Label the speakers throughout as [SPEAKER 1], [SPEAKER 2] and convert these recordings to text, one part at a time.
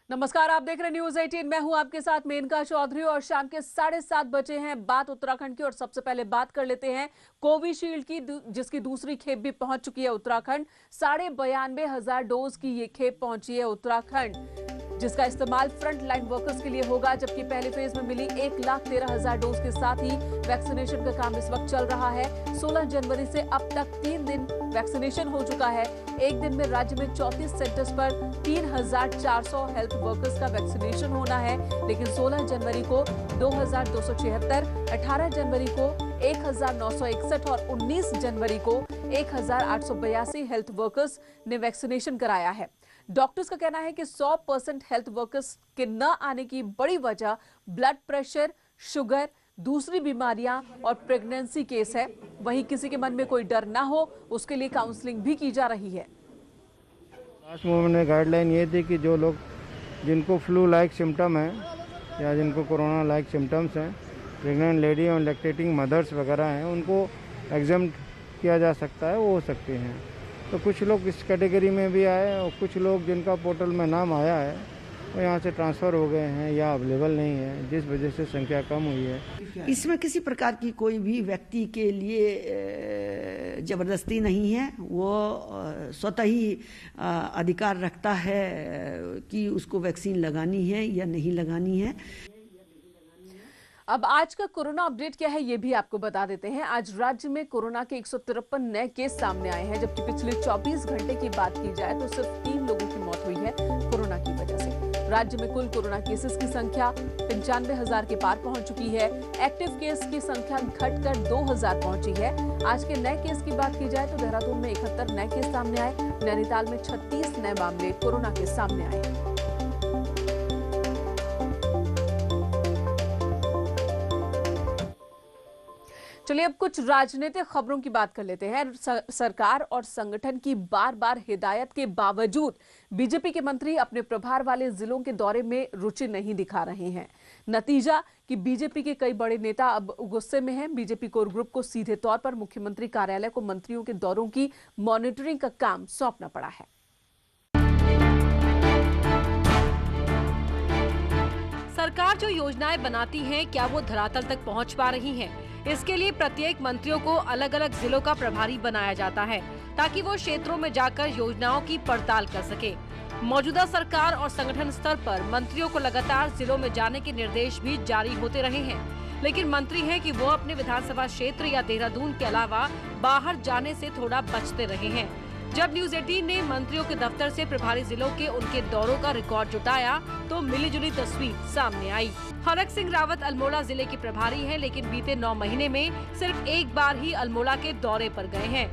[SPEAKER 1] नमस्कार, आप देख रहे हैं न्यूज 18। मैं हूं आपके साथ मेनका चौधरी और शाम के 7:30 बजे हैं। बात उत्तराखंड की और सबसे पहले बात कर लेते हैं कोविशील्ड की, जिसकी दूसरी खेप भी पहुंच चुकी है उत्तराखंड। 92,500 डोज की ये खेप पहुंची है उत्तराखंड, जिसका इस्तेमाल फ्रंट लाइन वर्कर्स के लिए होगा। जबकि पहले फेज में मिली 1,13,000 डोज के साथ ही वैक्सीनेशन का काम इस वक्त चल रहा है। 16 जनवरी से अब तक 3 दिन वैक्सीनेशन हो चुका है। एक दिन में राज्य में 34 सेंटर्स पर 3,400 हेल्थ वर्कर्स का वैक्सीनेशन होना है। लेकिन 16 जनवरी को 2,276, 18 जनवरी को 1,961 और 19 जनवरी को 1,882 हेल्थ वर्कर्स ने वैक्सीनेशन कराया है। डॉक्टर्स का कहना है कि 100% हेल्थ वर्कर्स के न आने की बड़ी वजह ब्लड प्रेशर, शुगर, दूसरी बीमारियां और प्रेगनेंसी केस है। वहीं किसी के मन में कोई डर ना हो, उसके लिए काउंसलिंग भी की जा रही है।
[SPEAKER 2] लास्ट मूवमेंट में गाइडलाइन ये थी कि जो लोग जिनको फ्लू लाइक सिम्टम है या जिनको कोरोना लाइक सिम्टम्स हैं, प्रेग्नेंट लेडी और लैक्टेटिंग मदर्स वगैरह हैं, उनको एग्जाम किया जा सकता है, वो हो सकते हैं। तो कुछ लोग इस कैटेगरी में भी आए और कुछ लोग जिनका पोर्टल में नाम आया है वो यहाँ से ट्रांसफ़र हो गए हैं या अवेलेबल नहीं है, जिस वजह से संख्या कम हुई है।
[SPEAKER 3] इसमें किसी प्रकार की कोई भी व्यक्ति के लिए ज़बरदस्ती नहीं है। वो स्वतः ही अधिकार रखता है कि उसको वैक्सीन लगानी है या नहीं लगानी है।
[SPEAKER 1] अब आज का कोरोना अपडेट क्या है ये भी आपको बता देते हैं। आज राज्य में कोरोना के 153 नए केस सामने आए हैं। जबकि पिछले 24 घंटे की बात की जाए तो सिर्फ 3 लोगों की मौत हुई है कोरोना की वजह से। राज्य में कुल कोरोना केसेस की संख्या 95,000 के पार पहुंच चुकी है। एक्टिव केस की संख्या घटकर 2,000 पहुंची है। आज के नए केस की बात की जाए तो देहरादून में 71 नए केस सामने आए। नैनीताल में 36 नए मामले कोरोना के सामने आए। चलिए अब कुछ राजनीतिक खबरों की बात कर लेते हैं। सरकार और संगठन की बार बार हिदायत के बावजूद बीजेपी के मंत्री अपने प्रभार वाले जिलों के दौरे में रुचि नहीं दिखा रहे हैं। नतीजा कि बीजेपी के कई बड़े नेता अब गुस्से में हैं। बीजेपी कोर ग्रुप को सीधे तौर पर मुख्यमंत्री कार्यालय को मंत्रियों के दौरों की मॉनिटरिंग का काम सौंपना पड़ा है।
[SPEAKER 4] सरकार जो योजनाएं बनाती है, क्या वो धरातल तक पहुंच पा रही हैं? इसके लिए प्रत्येक मंत्रियों को अलग अलग जिलों का प्रभारी बनाया जाता है ताकि वो क्षेत्रों में जाकर योजनाओं की पड़ताल कर सके। मौजूदा सरकार और संगठन स्तर पर मंत्रियों को लगातार जिलों में जाने के निर्देश भी जारी होते रहे हैं, लेकिन मंत्री हैं कि वो अपने विधानसभा क्षेत्र या देहरादून के अलावा बाहर जाने से थोड़ा बचते रहे हैं। जब न्यूज 18 ने मंत्रियों के दफ्तर से प्रभारी जिलों के उनके दौरों का रिकॉर्ड जुटाया तो मिलीजुली तस्वीर सामने आई। हरक सिंह रावत अल्मोड़ा जिले के प्रभारी हैं, लेकिन बीते 9 महीने में सिर्फ एक बार ही अल्मोड़ा के दौरे पर गए हैं।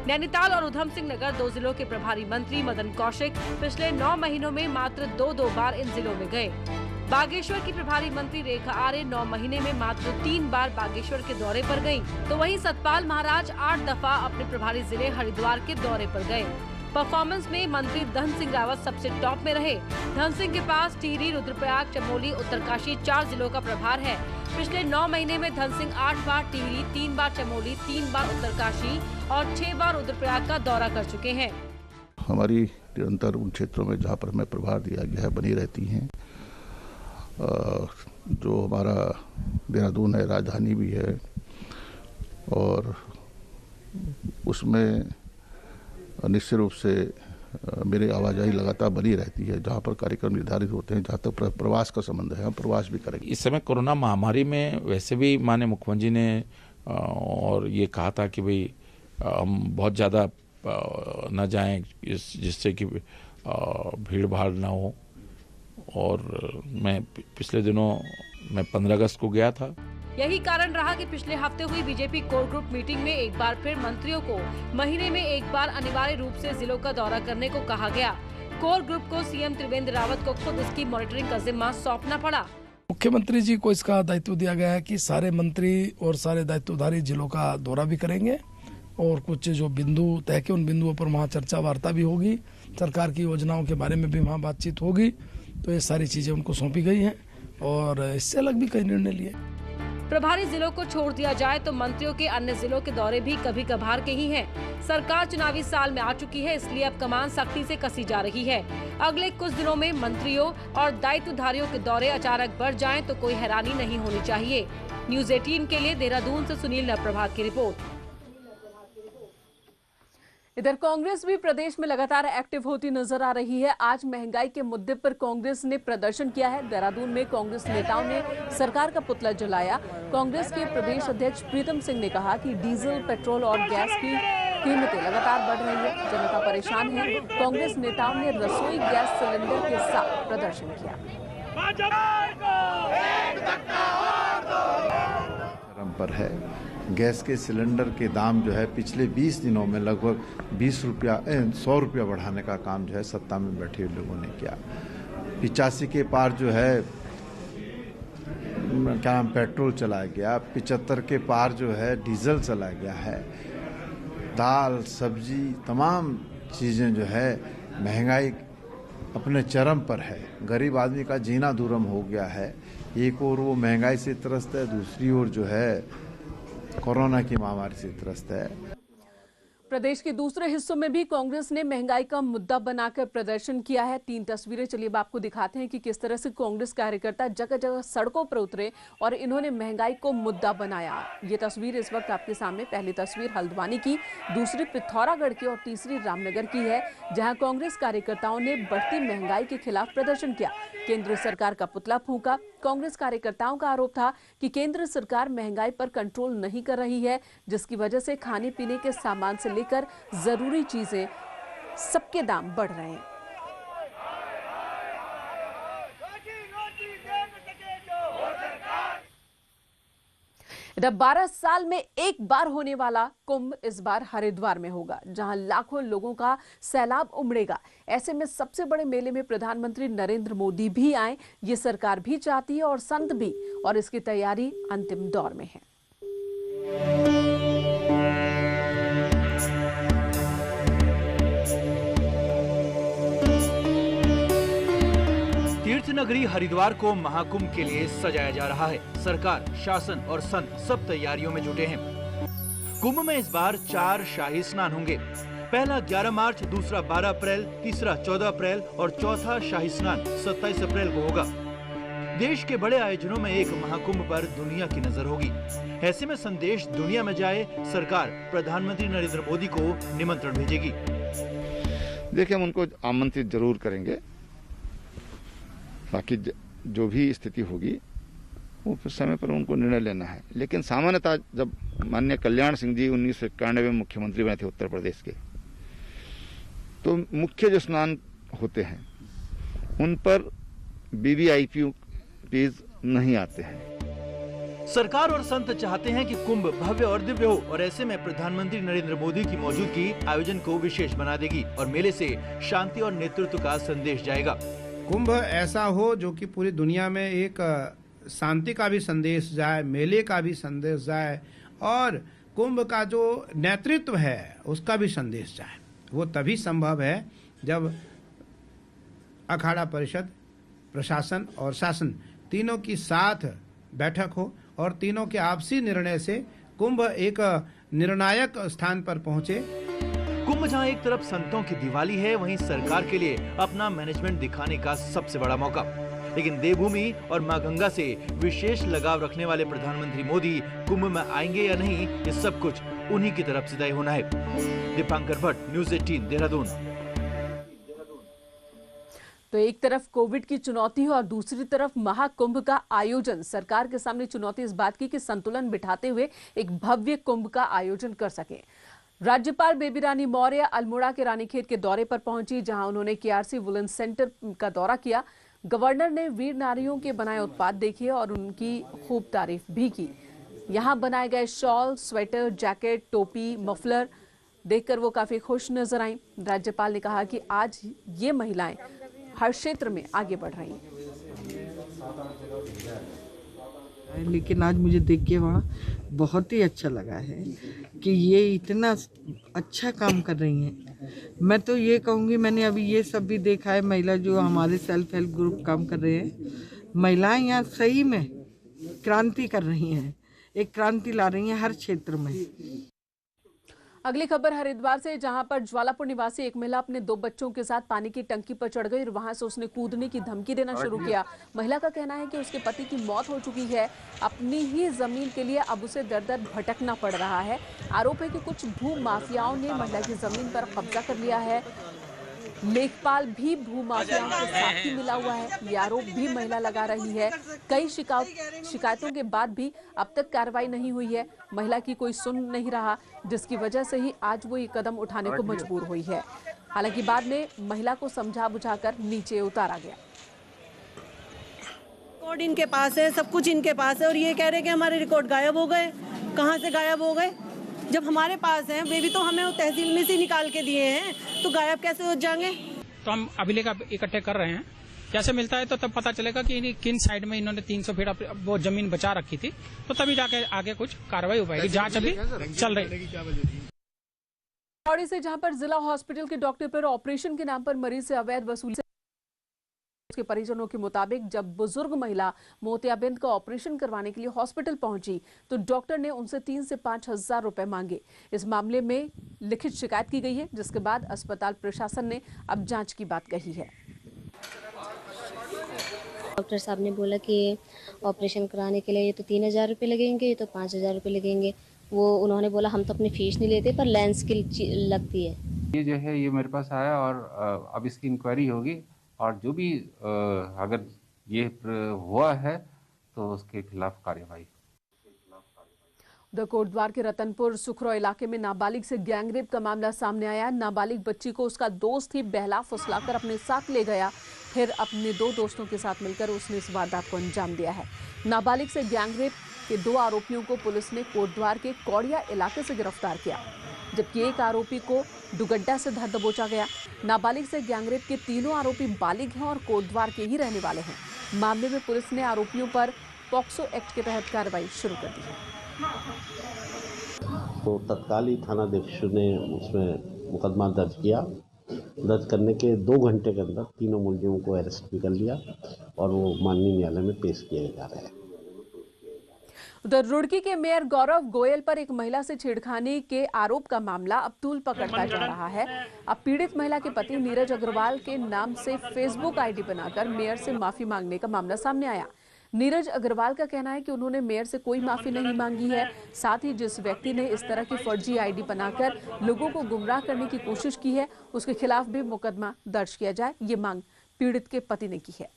[SPEAKER 4] नैनीताल और उधम सिंह नगर 2 जिलों के प्रभारी मंत्री मदन कौशिक पिछले 9 महीनों में मात्र 2 बार इन जिलों में गए। बागेश्वर की प्रभारी मंत्री रेखा आर्य 9 महीने में मात्र 3 बार बागेश्वर के दौरे पर गयी, तो वहीं सतपाल महाराज 8 दफा अपने प्रभारी जिले हरिद्वार के दौरे पर गए। परफॉर्मेंस में मंत्री धन सिंह रावत सबसे टॉप में रहे। धन सिंह के पास टिहरी, रुद्रप्रयाग, चमोली, उत्तरकाशी 4 जिलों का प्रभार है। पिछले 9 महीने में धन सिंह 8 बार टिहरी, 3 बार चमोली, 3 बार उत्तरकाशी और 6 बार रुद्रप्रयाग का दौरा कर चुके हैं।
[SPEAKER 5] हमारी निरंतर उन क्षेत्रों में जहाँ पर हमें प्रभार दिया गया है बनी रहती हैं। जो हमारा देहरादून है, राजधानी भी है और उसमें निश्चित रूप से मेरी आवाजाही लगातार बनी रहती है। जहाँ पर कार्यक्रम निर्धारित होते हैं, जहाँ तक प्रवास का संबंध है, हम प्रवास भी करेंगे।
[SPEAKER 6] इस समय कोरोना महामारी में वैसे भी माननीय मुख्यमंत्री ने और ये कहा था कि भाई हम बहुत ज़्यादा न जाएं जिससे कि भीड़ भाड़ ना हो। और मैं पिछले दिनों मैं 15 अगस्त को गया था।
[SPEAKER 4] यही कारण रहा कि पिछले हफ्ते हुई बीजेपी कोर ग्रुप मीटिंग में एक बार फिर मंत्रियों को महीने में एक बार अनिवार्य रूप से जिलों का दौरा करने को कहा गया। कोर ग्रुप को सीएम त्रिवेंद्र रावत को खुद इसकी मॉनिटरिंग का जिम्मा सौंपना पड़ा।
[SPEAKER 7] मुख्यमंत्री जी को इसका दायित्व दिया गया है कि सारे मंत्री और सारे दायित्वधारी जिलों का दौरा भी करेंगे और कुछ जो बिंदु तय के उन बिंदुओं पर वहाँ चर्चा वार्ता भी होगी। सरकार की योजनाओं के बारे में भी वहाँ बातचीत होगी। तो ये सारी चीजें उनको सौंपी गई हैं और इससे अलग भी कई निर्णय लिए।
[SPEAKER 4] प्रभारी जिलों को छोड़ दिया जाए तो मंत्रियों के अन्य जिलों के दौरे भी कभी कभार के ही हैं। सरकार चुनावी साल में आ चुकी है, इसलिए अब कमान सख्ती से कसी जा रही है। अगले कुछ दिनों में मंत्रियों और दायित्वधारियों के दौरे अचानक बढ़ जाएं तो कोई हैरानी नहीं होनी चाहिए। न्यूज़ 18 के लिए देहरादून से सुनील नरप्रभात की रिपोर्ट।
[SPEAKER 1] इधर कांग्रेस भी प्रदेश में लगातार एक्टिव होती नजर आ रही है। आज महंगाई के मुद्दे पर कांग्रेस ने प्रदर्शन किया है। देहरादून में कांग्रेस नेताओं ने सरकार का पुतला जलाया। कांग्रेस के प्रदेश अध्यक्ष प्रीतम सिंह ने कहा कि डीजल, पेट्रोल और गैस की कीमतें लगातार बढ़ रही है, जनता परेशान है। कांग्रेस नेताओं ने रसोई गैस सिलेंडर के साथ प्रदर्शन किया।
[SPEAKER 8] पर है गैस के सिलेंडर के दाम जो है पिछले 20 दिनों में लगभग 100 रुपया बढ़ाने का काम जो है सत्ता में बैठे हुए लोगों ने किया। 85 के पार जो है क्या नाम पेट्रोल चलाया गया, 75 के पार जो है डीजल चला गया है। दाल, सब्जी, तमाम चीज़ें जो है महंगाई अपने चरम पर है। गरीब आदमी का जीना दूरम हो गया है। एक और वो महंगाई से त्रस्त है, दूसरी ओर जो है कोरोना की महामारी से त्रस्त है।
[SPEAKER 1] प्रदेश के दूसरे हिस्सों में भी कांग्रेस ने महंगाई का मुद्दा बनाकर प्रदर्शन किया है। 3 तस्वीरें चलिए अब आपको दिखाते हैं कि किस तरह से कांग्रेस कार्यकर्ता जगह जगह सड़कों पर उतरे और इन्होंने महंगाई को मुद्दा बनाया। ये तस्वीर इस वक्त आपके सामने, पहली तस्वीर हल्द्वानी की, दूसरी पिथौरागढ़ की और तीसरी रामनगर की है, जहां कांग्रेस कार्यकर्ताओं ने बढ़ती महंगाई के खिलाफ प्रदर्शन किया। केंद्र सरकार का पुतला फूंका। कांग्रेस कार्यकर्ताओं का आरोप था कि केंद्र सरकार महंगाई पर कंट्रोल नहीं कर रही है, जिसकी वजह से खाने पीने के सामान से लेकर जरूरी चीजें सबके दाम बढ़ रहे हैं। इधर 12 साल में एक बार होने वाला कुंभ इस बार हरिद्वार में होगा, जहां लाखों लोगों का सैलाब उमड़ेगा। ऐसे में सबसे बड़े मेले में प्रधानमंत्री नरेंद्र मोदी भी आए, ये सरकार भी चाहती है और संत भी, और इसकी तैयारी अंतिम दौर में है।
[SPEAKER 9] तीर्थ नगरी हरिद्वार को महाकुंभ के लिए सजाया जा रहा है। सरकार, शासन और संत सब तैयारियों में जुटे हैं। कुंभ में इस बार 4 शाही स्नान होंगे। पहला 11 मार्च, दूसरा 12 अप्रैल, तीसरा 14 अप्रैल और चौथा शाही स्नान 27 अप्रैल को होगा। देश के बड़े आयोजनों में एक महाकुंभ पर दुनिया की नजर होगी। ऐसे में संदेश दुनिया में जाए, सरकार प्रधानमंत्री नरेंद्र मोदी को निमंत्रण भेजेगी।
[SPEAKER 5] देखिए, हम उनको आमंत्रित जरूर करेंगे। बाकी जो भी स्थिति होगी वो समय पर उनको निर्णय लेना है। लेकिन सामान्यतः जब माननीय कल्याण सिंह जी 1991 में मुख्यमंत्री बने थे उत्तर प्रदेश के, तो मुख्य जो स्नान होते हैं उन पर वीवीआईपी नहीं आते हैं।
[SPEAKER 9] सरकार और संत चाहते हैं कि कुंभ भव्य और दिव्य हो, और ऐसे में प्रधानमंत्री नरेंद्र मोदी की मौजूदगी आयोजन को विशेष बना देगी और मेले से शांति और नेतृत्व का संदेश जाएगा।
[SPEAKER 10] कुंभ ऐसा हो जो कि पूरी दुनिया में एक शांति का भी संदेश जाए, मेले का भी संदेश जाए, और कुंभ का जो नेतृत्व है उसका भी संदेश जाए। वो तभी संभव है जब अखाड़ा परिषद, प्रशासन और शासन तीनों की साथ बैठक हो और तीनों के आपसी निर्णय से कुंभ एक निर्णायक स्थान पर पहुंचे।
[SPEAKER 9] कुंभ जहां एक तरफ संतों की दिवाली है, वहीं सरकार के लिए अपना मैनेजमेंट दिखाने का सबसे बड़ा मौका। लेकिन देवभूमि और मां गंगा से विशेष लगाव रखने वाले प्रधानमंत्री मोदी कुंभ में आएंगे या नहीं, ये सब कुछ उन्हीं की तरफ से तय होना है। दीपांकर भट्ट, न्यूज़ 18, देहरादून।
[SPEAKER 1] तो एक तरफ कोविड की चुनौती और दूसरी तरफ महाकुंभ का आयोजन। सरकार के सामने चुनौती इस बात की कि संतुलन बिठाते हुए एक भव्य कुंभ का आयोजन कर सके। राज्यपाल बेबी रानी मौर्य अल्मोड़ा के रानीखेत के दौरे पर पहुंची, जहां उन्होंने केआरसी वुलन सेंटर का दौरा किया। गवर्नर ने वीर नारियों के बनाए उत्पाद देखे और उनकी खूब तारीफ भी की। यहां बनाए गए शॉल, स्वेटर, जैकेट, टोपी, मफलर देखकर वो काफी खुश नजर आईं। राज्यपाल ने कहा कि आज ये महिलाएं हर क्षेत्र में आगे बढ़ रही हैं।
[SPEAKER 11] लेकिन आज मुझे देख के वहाँ बहुत ही अच्छा लगा है कि ये इतना अच्छा काम कर रही हैं। मैं तो ये कहूँगी, मैंने अभी ये सब भी देखा है, महिला जो हमारे सेल्फ हेल्प ग्रुप काम कर रहे हैं, महिलाएं यहाँ सही में क्रांति कर रही हैं, एक क्रांति ला रही हैं हर क्षेत्र में।
[SPEAKER 1] अगली खबर हरिद्वार से, जहां पर ज्वालापुर निवासी एक महिला अपने 2 बच्चों के साथ पानी की टंकी पर चढ़ गई और वहां से उसने कूदने की धमकी देना शुरू किया। महिला का कहना है कि उसके पति की मौत हो चुकी है, अपनी ही जमीन के लिए अब उसे दर दर भटकना पड़ रहा है। आरोप है कि कुछ भू माफियाओं ने महिला की जमीन पर कब्जा कर लिया है। लेखपाल भी भू माफियाओं के साथ ही मिला हुआ है, ये आरोप भी महिला लगा रही है। कई शिकायतों के बाद भी अब तक कार्रवाई नहीं हुई है। महिला की कोई सुन नहीं रहा, जिसकी वजह से ही आज वो ये कदम उठाने को मजबूर हुई है। हालांकि बाद में महिला को समझा बुझाकर नीचे उतारा गया।
[SPEAKER 12] रिकॉर्ड इनके पास है, सब कुछ इनके पास है और ये कह रहे कि हमारे रिकॉर्ड गायब हो गए। कहाँ से गायब हो गए? जब हमारे पास हैं, वे भी तो हमें तहसील में से निकाल के दिए हैं, तो गायब कैसे हो जाएंगे?
[SPEAKER 13] तो हम अभिलेख इकट्ठे कर रहे हैं, जैसे मिलता है तो तब पता चलेगा कि किन साइड में इन्होंने 300 फीट वो जमीन बचा रखी थी, तो तभी जाके आगे कुछ कार्रवाई हो पाएगी। जांच अभी चल रही है।
[SPEAKER 1] पौड़ी से, जहां पर जिला हॉस्पिटल के डॉक्टर पर ऑपरेशन के नाम पर मरीज से अवैध वसूली के परिजनों के मुताबिक जब बुजुर्ग महिला मोतियाबिंद का ऑपरेशन करवाने के लिए हॉस्पिटल पहुंची तो डॉक्टर ने उनसे 3 से 5 हजार रुपए मांगे। इस मामले में लिखित शिकायत की गई है, जिसके बाद अस्पताल प्रशासन ने अब जांच की बात कही है।
[SPEAKER 14] डॉक्टर साहब ने बोला कि ऑपरेशन कराने के लिए ये तो 3,000 रुपये लगेंगे, ये तो 5,000 रुपये लगेंगे। वो उन्होंने बोला हम तो अपनी फीस नहीं लेते, पर लेंस की लगती है।
[SPEAKER 15] ये जो है ये मेरे पास आया और अब इसकी इंक्वायरी होगी और जो भी अगर ये हुआ है तो उसके खिलाफ कार्यवाही।
[SPEAKER 1] उधर कोटद्वार के रतनपुर सुखरो इलाके में नाबालिग से गैंगरेप का मामला सामने आया। नाबालिग बच्ची को उसका दोस्त ही बहला फुसलाकर अपने साथ ले गया, फिर अपने 2 दोस्तों के साथ मिलकर उसने इस वारदात को अंजाम दिया है। नाबालिग से गैंगरेप के 2 आरोपियों को पुलिस ने कोटद्वार के कौड़िया इलाके से गिरफ्तार किया, जबकि एक आरोपी को दुगड्डा से धर दबोचा गया। नाबालिग से गैंगरेप के 3 आरोपी बालिग हैं और कोटद्वार के ही रहने वाले हैं। मामले में पुलिस ने आरोपियों पर पॉक्सो एक्ट के तहत कार्रवाई शुरू कर दी है।
[SPEAKER 16] तो तत्काल ही थानाध्यक्ष ने उसमें मुकदमा दर्ज किया। दर्ज करने के 2 घंटे के अंदर 3 मुलजिमों को अरेस्ट भी कर लिया और वो माननीय न्यायालय में पेश किए जा रहे हैं।
[SPEAKER 1] उधर रुड़की के मेयर गौरव गोयल पर एक महिला से छेड़खानी के आरोप का मामला अब तूल पकड़ता जा रहा है। अब पीड़ित महिला के पति नीरज अग्रवाल के नाम से फेसबुक आईडी बनाकर मेयर से माफी मांगने का मामला सामने आया। नीरज अग्रवाल का कहना है कि उन्होंने मेयर से कोई माफी नहीं मांगी है। साथ ही जिस व्यक्ति ने इस तरह की फर्जी आईडी बनाकर लोगों को गुमराह करने की कोशिश की है, उसके खिलाफ भी मुकदमा दर्ज किया जाए, ये मांग पीड़ित के पति ने की है।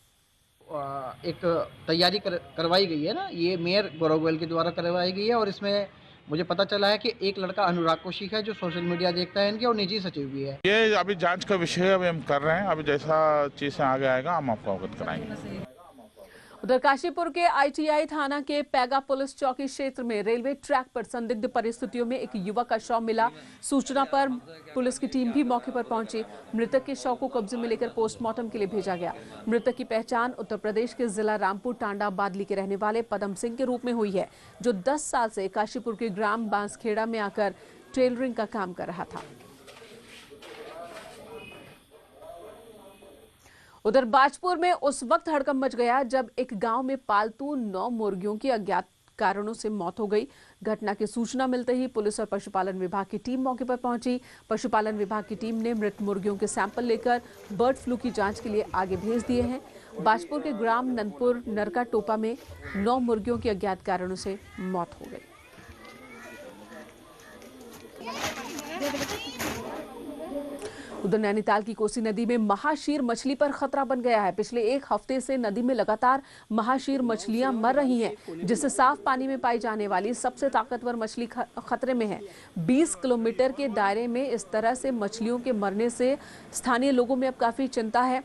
[SPEAKER 17] एक तैयारी करवाई गई है ना, ये मेयर गौरव गोयल के द्वारा करवाई गई है और इसमें मुझे पता चला है कि एक लड़का अनुराग कौशिक है जो सोशल मीडिया देखता है इनके और निजी सचिव भी है।
[SPEAKER 6] ये अभी जांच का विषय अभी हम कर रहे हैं, अभी जैसा चीजें आगे आएगा हम आपको अवगत कराएंगे।
[SPEAKER 1] उधर काशीपुर के आईटीआई थाना के पैगा पुलिस चौकी क्षेत्र में रेलवे ट्रैक पर संदिग्ध परिस्थितियों में एक युवक का शव मिला। सूचना पर पुलिस की टीम भी मौके पर पहुंची। मृतक के शव को कब्जे में लेकर पोस्टमार्टम के लिए भेजा गया। मृतक की पहचान उत्तर प्रदेश के जिला रामपुर टांडा बादली के रहने वाले पदम सिंह के रूप में हुई है, जो 10 साल से काशीपुर के ग्राम बांसखेड़ा में आकर टेलरिंग का काम कर रहा था। उधर बाजपुर में उस वक्त हड़कंप मच गया जब एक गांव में पालतू 9 मुर्गियों की अज्ञात कारणों से मौत हो गई। घटना की सूचना मिलते ही पुलिस और पशुपालन विभाग की टीम मौके पर पहुंची। पशुपालन विभाग की टीम ने मृत मुर्गियों के सैंपल लेकर बर्ड फ्लू की जांच के लिए आगे भेज दिए हैं। बाजपुर के ग्राम नंदपुर नरका टोपा में 9 मुर्गियों की अज्ञात कारणों से मौत हो गई। उधर नैनीताल की कोसी नदी में महाशीर मछली पर खतरा बन गया है। पिछले 1 हफ्ते से नदी में लगातार महाशीर मछलियां मर रही हैं, जिससे साफ पानी में पाई जाने वाली सबसे ताकतवर मछली खतरे में है। 20 किलोमीटर के दायरे में इस तरह से मछलियों के मरने से स्थानीय लोगों में अब काफी चिंता है।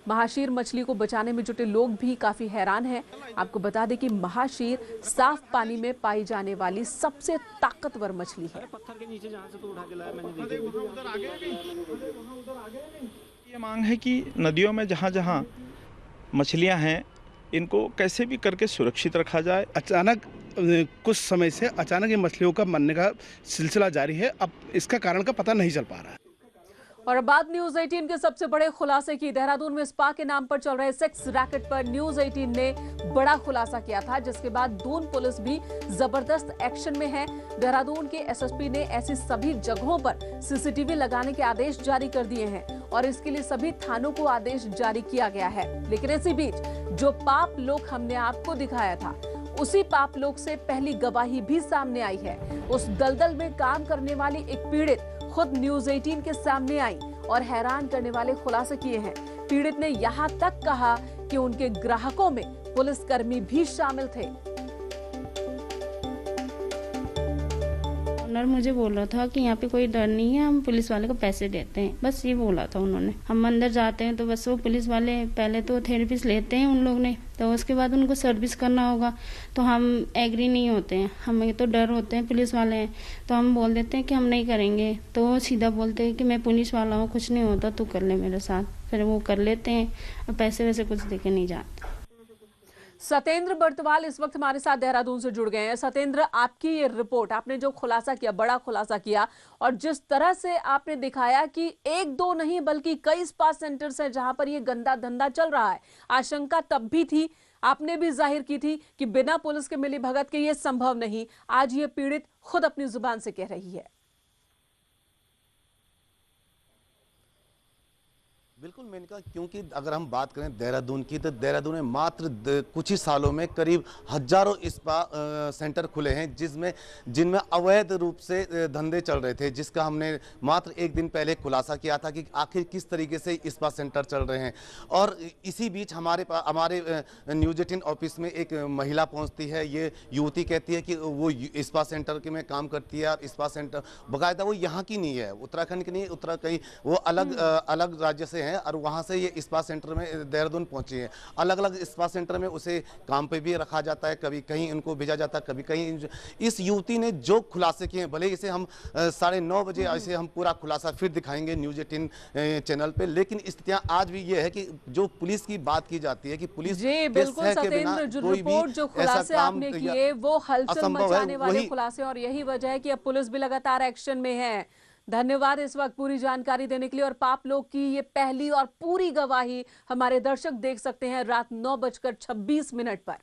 [SPEAKER 1] महाशीर मछली को बचाने में जुटे लोग भी काफी हैरान हैं। आपको बता दें कि महाशीर साफ पानी में पाई जाने वाली सबसे ताकतवर मछली है।
[SPEAKER 18] ये मांग है कि नदियों में जहाँ जहाँ मछलियाँ हैं, इनको कैसे भी करके सुरक्षित रखा जाए।
[SPEAKER 19] अचानक कुछ समय से अचानक ये मछलियों का मरने का सिलसिला जारी है। अब इसका कारण का पता नहीं चल पा रहा है।
[SPEAKER 1] और अब बात न्यूज 18 के सबसे बड़े खुलासे की। देहरादून में स्पा के नाम पर चल रहे सेक्स रैकेट पर न्यूज 18 ने बड़ा खुलासा किया था, जिसके बाद दून पुलिस भी जबरदस्त एक्शन में है। देहरादून के एसएसपी ने ऐसी सभी जगहों पर सीसीटीवी लगाने के आदेश जारी कर दिए हैं और इसके लिए सभी थानों को आदेश जारी किया गया है। लेकिन इसी बीच जो पाप लोक हमने आपको दिखाया था, उसी पाप लोक से पहली गवाही भी सामने आई है। उस दलदल में काम करने वाली एक पीड़ित खुद न्यूज 18 के सामने आई और हैरान करने वाले खुलासे किए हैं। पीड़ित ने यहां तक कहा कि उनके ग्राहकों में पुलिसकर्मी भी शामिल थे।
[SPEAKER 20] ओनर मुझे बोल रहा था कि यहाँ पे कोई डर नहीं है, हम पुलिस वाले को पैसे देते हैं, बस ये बोला था उन्होंने। हम अंदर जाते हैं तो बस वो पुलिस वाले पहले तो थेरेपिस्ट लेते हैं उन लोग ने, तो उसके बाद उनको सर्विस करना होगा, तो हम एग्री नहीं होते हैं, हमें तो डर होते हैं, पुलिस वाले हैं तो हम बोल देते हैं कि हम नहीं करेंगे, तो वो सीधा बोलते हैं कि मैं पुलिस वाला हूँ, कुछ नहीं होता, तू कर ले मेरे साथ। फिर वो कर लेते हैं और पैसे वैसे कुछ देके नहीं जाते।
[SPEAKER 1] सतेंद्र बर्तवाल इस वक्त हमारे साथ देहरादून से जुड़ गए हैं। सतेंद्र, आपकी ये रिपोर्ट, आपने जो खुलासा किया, बड़ा खुलासा किया, और जिस तरह से आपने दिखाया कि एक दो नहीं बल्कि कई स्पा सेंटर्स हैं जहां पर ये गंदा धंधा चल रहा है। आशंका तब भी थी, आपने भी जाहिर की थी कि बिना पुलिस के मिलीभगत के ये संभव नहीं। आज ये पीड़ित खुद अपनी जुबान से कह रही है।
[SPEAKER 21] बिल्कुल मेनका, क्योंकि अगर हम बात करें देहरादून की, तो देहरादून में मात्र कुछ ही सालों में करीब हजारों स्पा सेंटर खुले हैं जिनमें अवैध रूप से धंधे चल रहे थे, जिसका हमने मात्र एक दिन पहले खुलासा किया था कि आखिर किस तरीके से स्पा सेंटर चल रहे हैं। और इसी बीच हमारे न्यूज 18 ऑफिस में एक महिला पहुंचती है। ये युवती कहती है कि वो स्पा सेंटर के में काम करती है। स्पा सेंटर बाकायदा वो यहाँ की नहीं है, उत्तराखंड की नहीं, उत्तराखंड वो अलग राज्य से और वहां से ये स्पा सेंटर में देहरादून पहुंची है। अलग अलग स्पा सेंटर में उसे काम पे भी रखा जाता है, कभी कहीं उनको भेजा जाता है, कभी कहीं। इस युवती ने जो खुलासे किए हैं, भले इसे हम 9:30 बजे ऐसे हम पूरा खुलासा फिर दिखाएंगे न्यूज 18 चैनल पे, लेकिन स्थितियां आज भी ये है कि जो पुलिस की बात की जाती है कि पुलिस
[SPEAKER 1] बिल्कुल सतेंद्र, जो रिपोर्ट, जो खुलासे आपने किए वो हलचल मचाने वाले खुलासे, और यही वजह है कि अब पुलिस भी लगातार एक्शन में है। धन्यवाद इस वक्त पूरी जानकारी देने के लिए। और पाप लोक की ये पहली और पूरी गवाही हमारे दर्शक देख सकते हैं रात 9:26 पर।